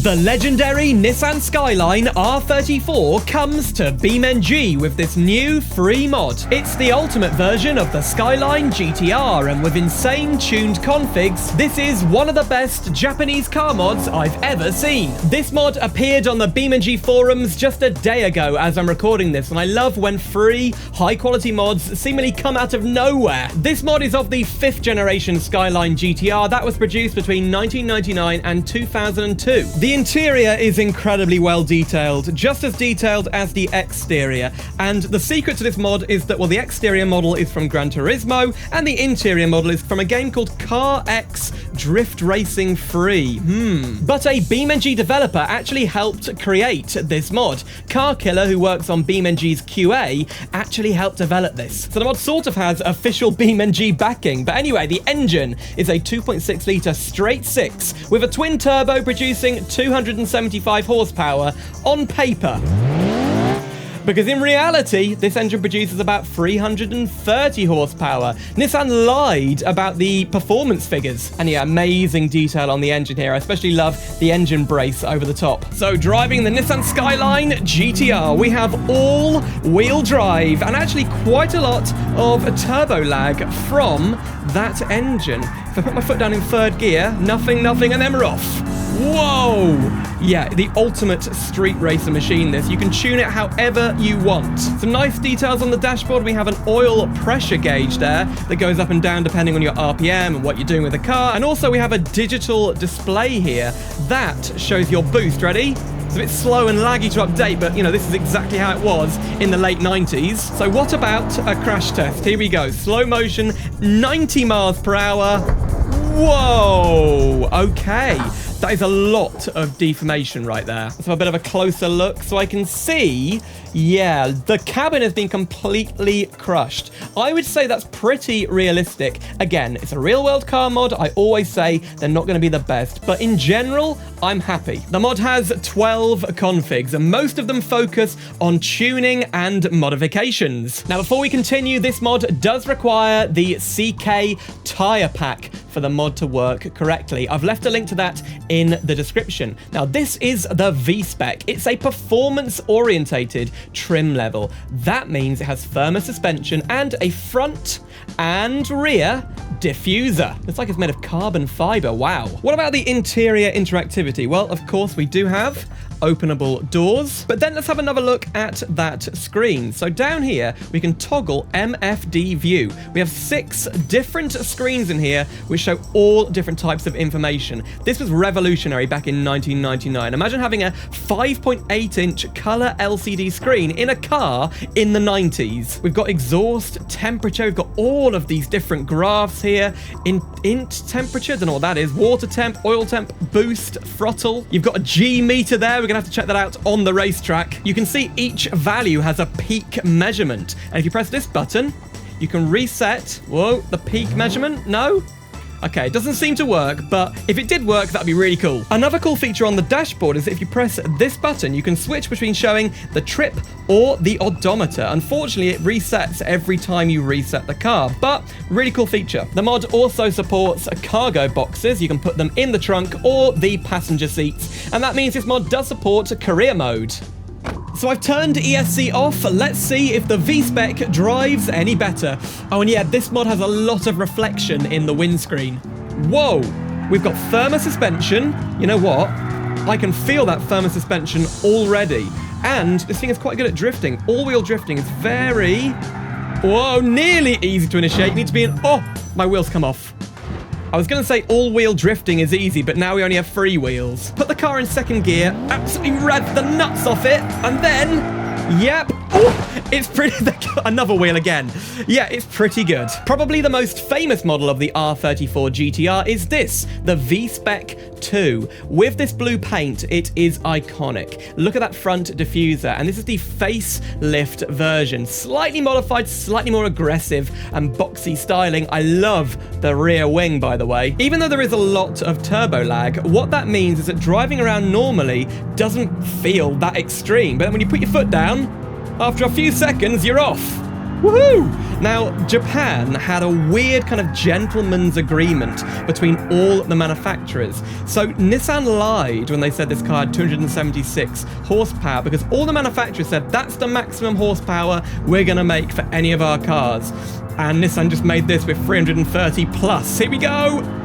The legendary Nissan Skyline R34 comes to BeamNG with this new free mod. It's the ultimate version of the Skyline GT-R, and with insane tuned configs, this is one of the best Japanese car mods I've ever seen. This mod appeared on the BeamNG forums just a day ago as I'm recording this, and I love when free, high-quality mods seemingly come out of nowhere. This mod is of the 5th generation Skyline GT-R that was produced between 1999 and 2002. The interior is incredibly well detailed, just as detailed as the exterior, and the secret to this mod is that, well, the exterior model is from Gran Turismo, and the interior model is from a game called Car X Drift Racing Free. But a BeamNG developer actually helped create this mod. Car Killer, who works on BeamNG's QA, actually helped develop this. So the mod sort of has official BeamNG backing, but anyway, the engine is a 2.6 litre straight six with a twin turbo producing 275 horsepower on paper. Because in reality, this engine produces about 330 horsepower. Nissan lied about the performance figures. And yeah, amazing detail on the engine here. I especially love the engine brace over the top. So driving the Nissan Skyline GT-R, we have all-wheel drive and actually quite a lot of turbo lag from that engine. If I put my foot down in third gear, nothing, and then we're off. Whoa! Yeah, the ultimate street racer machine, this. You can tune it however you want. Some nice details on the dashboard. We have an oil pressure gauge there that goes up and down depending on your RPM and what you're doing with the car. And also we have a digital display here that shows your boost. Ready? It's a bit slow and laggy to update, but, you know, this is exactly how it was in the late 90s. So what about a crash test? Here we go. Slow motion, 90 miles per hour. Whoa! Okay. That is a lot of deformation right there. Let's have a bit of a closer look so I can see, yeah, the cabin has been completely crushed. I would say that's pretty realistic. Again, it's a real-world car mod. I always say they're not going to be the best, but in general, I'm happy. The mod has 12 configs, and most of them focus on tuning and modifications. Now, before we continue, this mod does require the CK tire pack for the mod to work correctly. I've left a link to that in the description. Now, this is the V-Spec. It's a performance-orientated trim level. That means it has firmer suspension and a front and rear diffuser. It's like it's made of carbon fiber. Wow. What about the interior interactivity? Well, of course, we do have openable doors, but then let's have another look at that screen. So down here, we can toggle MFD view. We have 6 different screens in here, which show all different types of information. This was revolutionary back in 1999. Imagine having a 5.8-inch color LCD screen in a car in the 90s. We've got exhaust, temperature, we've got all of these different graphs here. Int temperature, don't know what that is, water temp, oil temp, boost, throttle. You've got a G meter there. We're gonna have to check that out on the racetrack. You can see each value has a peak measurement. And if you press this button, you can reset, whoa, the peak measurement. No? Okay, it doesn't seem to work, but if it did work, that'd be really cool. Another cool feature on the dashboard is that if you press this button, you can switch between showing the trip or the odometer. Unfortunately, it resets every time you reset the car, but really cool feature. The mod also supports cargo boxes. You can put them in the trunk or the passenger seats, and that means this mod does support career mode. So I've turned ESC off. Let's see if the V-Spec drives any better. Oh, and yeah, this mod has a lot of reflection in the windscreen. Whoa, we've got firmer suspension. You know what? I can feel that firmer suspension already. And this thing is quite good at drifting. All-wheel drifting is very, whoa, nearly easy to initiate. You need to be in, oh, my wheels come off. I was going to say all-wheel drifting is easy, but now we only have 3 wheels. Put the car in second gear, absolutely rev the nuts off it, and then, yep, oh, it's pretty, another wheel again. Yeah, it's pretty good. Probably the most famous model of the R34 GT-R is this, the V-Spec 2. With this blue paint, it is iconic. Look at that front diffuser, and this is the facelift version. Slightly modified, slightly more aggressive and boxy styling. I love the rear wing, by the way. Even though there is a lot of turbo lag, what that means is that driving around normally doesn't feel that extreme. But then when you put your foot down, after a few seconds, you're off. Woohoo! Now, Japan had a weird kind of gentleman's agreement between all the manufacturers. So Nissan lied when they said this car had 276 horsepower because all the manufacturers said that's the maximum horsepower we're going to make for any of our cars. And Nissan just made this with 330 plus. Here we go!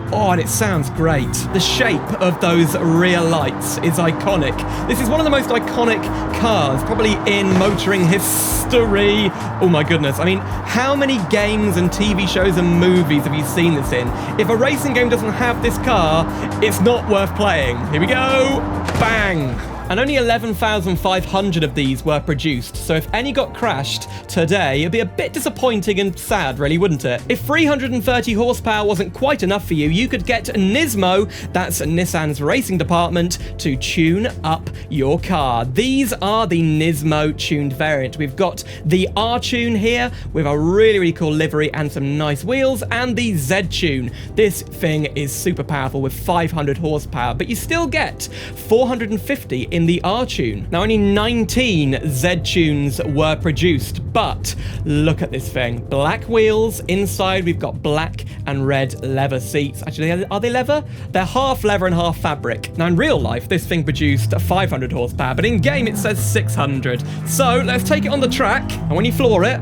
Oh, and it sounds great. The shape of those rear lights is iconic. This is one of the most iconic cars, probably in motoring history. Oh my goodness. I mean, how many games and TV shows and movies have you seen this in? If a racing game doesn't have this car, it's not worth playing. Here we go. Bang. And only 11,500 of these were produced, so if any got crashed today, it'd be a bit disappointing and sad, really, wouldn't it? If 330 horsepower wasn't quite enough for you, you could get NISMO, that's Nissan's racing department, to tune up your car. These are the NISMO tuned variant. We've got the R-Tune here, with a really, really cool livery and some nice wheels, and the Z-Tune. This thing is super powerful with 500 horsepower, but you still get 450 in the R-Tune. Now, only 19 Z-Tunes were produced, but look at this thing. Black wheels. Inside, we've got black and red leather seats. Actually, are they leather? They're half leather and half fabric. Now, in real life, this thing produced 500 horsepower, but in game, it says 600. So, let's take it on the track, and when you floor it,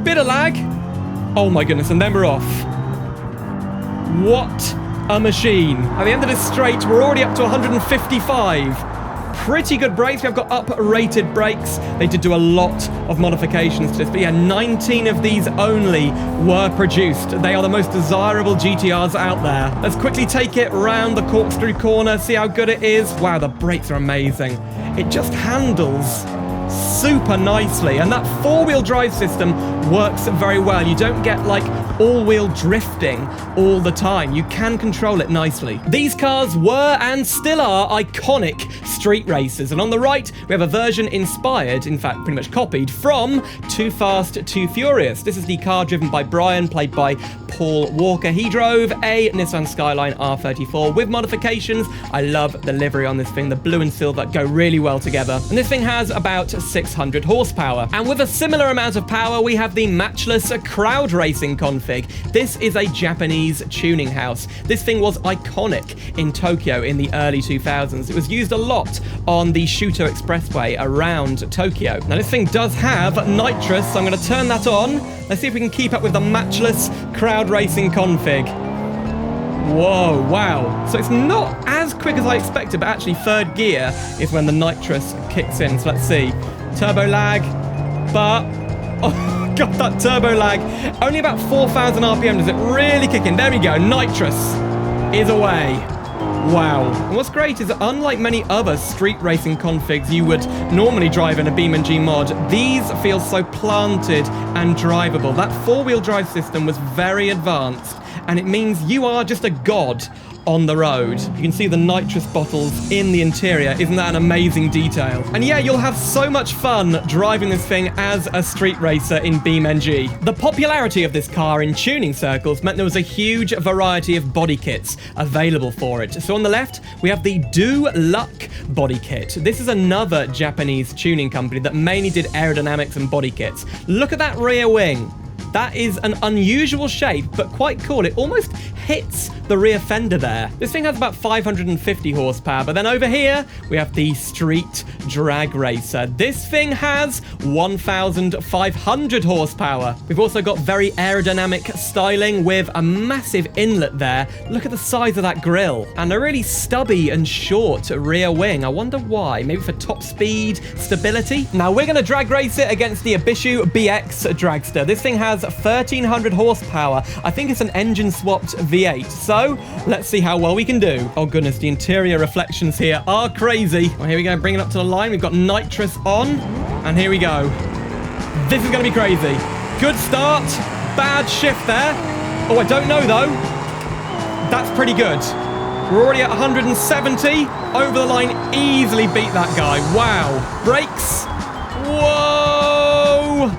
bit of lag. Oh my goodness, and then we're off. What a machine. At the end of this straight, we're already up to 155. Pretty good brakes. We've got up-rated brakes. They did do a lot of modifications to this, but yeah, 19 of these only were produced. They are the most desirable GT-Rs out there. Let's quickly take it round the corkscrew corner, see how good it is. Wow, the brakes are amazing. It just handles super nicely, and that four-wheel drive system works very well. You don't get like all-wheel drifting all the time. You can control it nicely. These cars were and still are iconic street racers, and on the right we have a version inspired, in fact pretty much copied, from Too Fast, Too Furious. This is the car driven by Brian, played by Paul Walker. He drove a Nissan Skyline R34 with modifications. I love the livery on this thing. The blue and silver go really well together. And this thing has about 600 horsepower. And with a similar amount of power, we have the matchless crowd racing config. This is a Japanese tuning house. This thing was iconic in Tokyo in the early 2000s. It was used a lot on the Shuto Expressway around Tokyo. Now this thing does have nitrous, so I'm going to turn that on. Let's see if we can keep up with the matchless crowd racing config. Whoa, wow. So it's not as quick as I expected, but actually third gear is when the nitrous kicks in. So let's see. Turbo lag, but... oh, God, that turbo lag. Only about 4,000 RPM does it really kick in. There we go. Nitrous is away. Wow. And what's great is that unlike many other street racing configs you would normally drive in a BeamNG mod, these feel so planted and drivable. That four-wheel drive system was very advanced, and it means you are just a god on the road. You can see the nitrous bottles in the interior. Isn't that an amazing detail? And yeah, you'll have so much fun driving this thing as a street racer in BeamNG. The popularity of this car in tuning circles meant there was a huge variety of body kits available for it. So on the left, we have the Do Luck body kit. This is another Japanese tuning company that mainly did aerodynamics and body kits. Look at that rear wing. That is an unusual shape, but quite cool. It almost hits the rear fender there. This thing has about 550 horsepower, but then over here, we have the Street Drag Racer. This thing has 1,500 horsepower. We've also got very aerodynamic styling with a massive inlet there. Look at the size of that grille. And a really stubby and short rear wing. I wonder why. Maybe for top speed, stability? Now, we're going to drag race it against the Ibishu BX Dragster. This thing has 1,300 horsepower. I think it's an engine-swapped V8. So, let's see how well we can do. Oh, goodness, the interior reflections here are crazy. Well, here we go, bring it up to the line. We've got nitrous on, and here we go. This is going to be crazy. Good start. Bad shift there. Oh, I don't know, though. That's pretty good. We're already at 170. Over the line, easily beat that guy. Wow. Brakes. Whoa.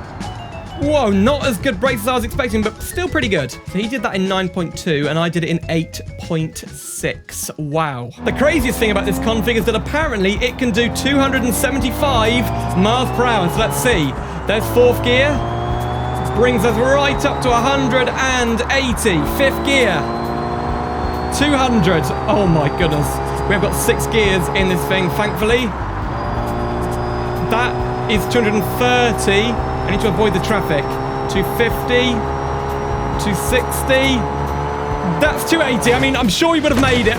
Whoa, not as good brakes as I was expecting, but still pretty good. So he did that in 9.2, and I did it in 8.6. Wow. The craziest thing about this config is that apparently it can do 275 miles per hour. So let's see. There's fourth gear. brings us right up to 180. Fifth gear. 200. Oh my goodness. We've got 6 gears in this thing, thankfully. That is 230. I need to avoid the traffic. 250. 260. That's 280. I mean, I'm sure we would have made it.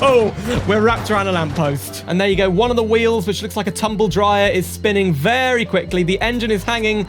Oh, we're wrapped around a lamppost. And there you go. One of the wheels, which looks like a tumble dryer, is spinning very quickly. The engine is hanging.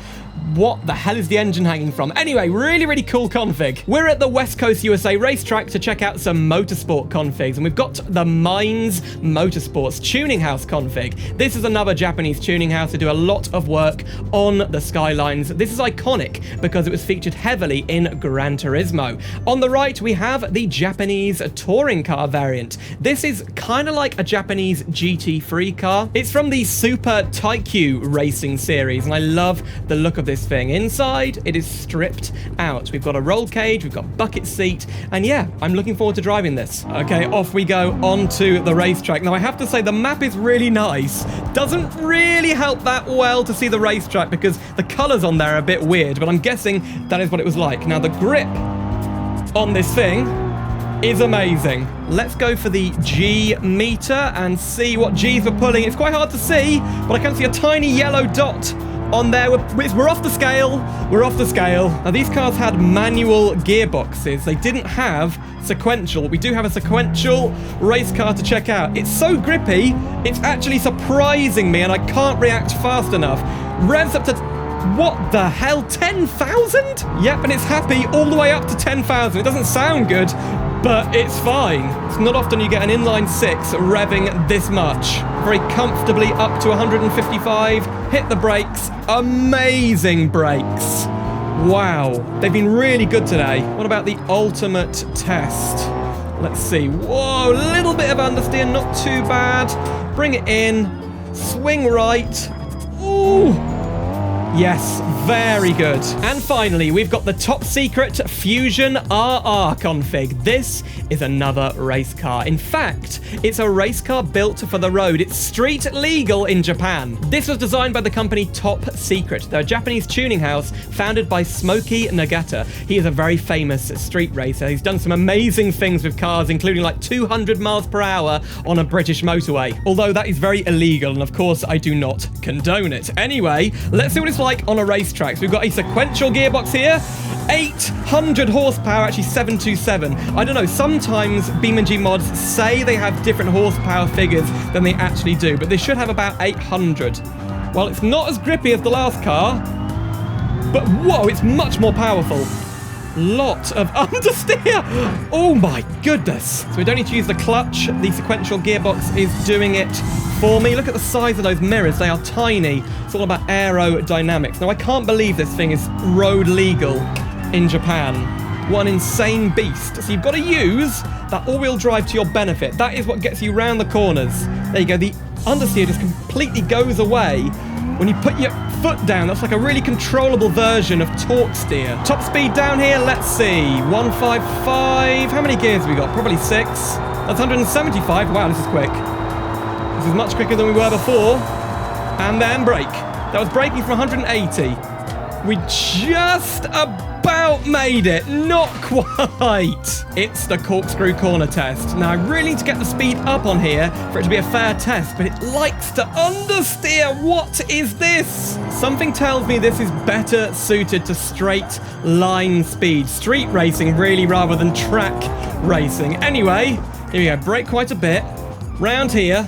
What the hell is the engine hanging from? Anyway, really, really cool config. We're at the West Coast USA racetrack to check out some motorsport configs, and we've got the Mines Motorsports tuning house config. This is another Japanese tuning house to do a lot of work on the Skylines. This is iconic because it was featured heavily in Gran Turismo. On the right, we have the Japanese touring car variant. This is kind of like a Japanese GT3 car. It's from the Super Taikyu racing series, and I love the look of this thing. Inside, it is stripped out. We've got a roll cage, we've got bucket seat, and yeah, I'm looking forward to driving this. Okay, off we go onto the racetrack. Now, I have to say, the map is really nice. Doesn't really help that well to see the racetrack because the colors on there are a bit weird, but I'm guessing that is what it was like. Now, the grip on this thing is amazing. Let's go for the G meter and see what G's we're pulling. It's quite hard to see, but I can see a tiny yellow dot on there. We're off the scale. We're off the scale. Now, these cars had manual gearboxes. They didn't have sequential. We do have a sequential race car to check out. It's so grippy, it's actually surprising me, and I can't react fast enough. Revs up to, what the hell, 10,000? Yep, and it's happy all the way up to 10,000. It doesn't sound good, but it's fine. It's not often you get an inline 6 revving this much. Very comfortably up to 155. Hit the brakes. Amazing brakes. Wow. They've been really good today. What about the ultimate test? Let's see. Whoa, a little bit of understeer, not too bad. Bring it in. Swing right. Ooh. Yes, very good. And finally, we've got the top secret Fusion RR config. This is another race car. In fact, it's a race car built for the road. It's street legal in Japan. This was designed by the company Top Secret. They're a Japanese tuning house founded by Smokey Nagata. He is a very famous street racer. He's done some amazing things with cars, including like 200 miles per hour on a British motorway. Although that is very illegal, and of course, I do not condone it. Anyway, let's see what it's like on a racetrack. So we've got a sequential gearbox here, 800 horsepower, actually 727. I don't know, sometimes BeamNG mods say they have different horsepower figures than they actually do, but they should have about 800. Well, it's not as grippy as the last car, but whoa, it's much more powerful. Lot of understeer. Oh my goodness. So we don't need to use the clutch. The sequential gearbox is doing it for me. Look at the size of those mirrors. They are tiny. It's all about aerodynamics. Now, I can't believe this thing is road legal in Japan. What an insane beast. So you've got to use that all-wheel drive to your benefit. That is what gets you round the corners. There you go. The understeer just completely goes away when you put your foot down. That's like a really controllable version of torque steer. Top speed down here, let's see. 155. How many gears have we got? Probably 6. That's 175. Wow, this is quick. This is much quicker than we were before. And then brake. That was braking from 180. We just about made it. Not quite. It's the corkscrew corner test. Now, I really need to get the speed up on here for it to be a fair test, but it likes to understeer. What is this? Something tells me this is better suited to straight line speed. Street racing, really, rather than track racing. Anyway, here we go. Brake quite a bit. Round here.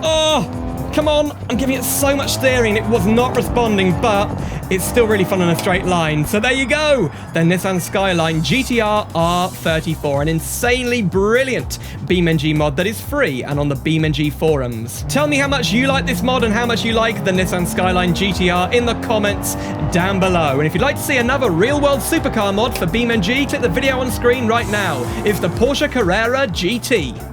Oh! Come on, I'm giving it so much steering, it was not responding, but it's still really fun on a straight line. So there you go, the Nissan Skyline GT-R R34, an insanely brilliant BeamNG mod that is free and on the BeamNG forums. Tell me how much you like this mod and how much you like the Nissan Skyline GT-R in the comments down below. And if you'd like to see another real-world supercar mod for BeamNG, click the video on screen right now. It's the Porsche Carrera GT.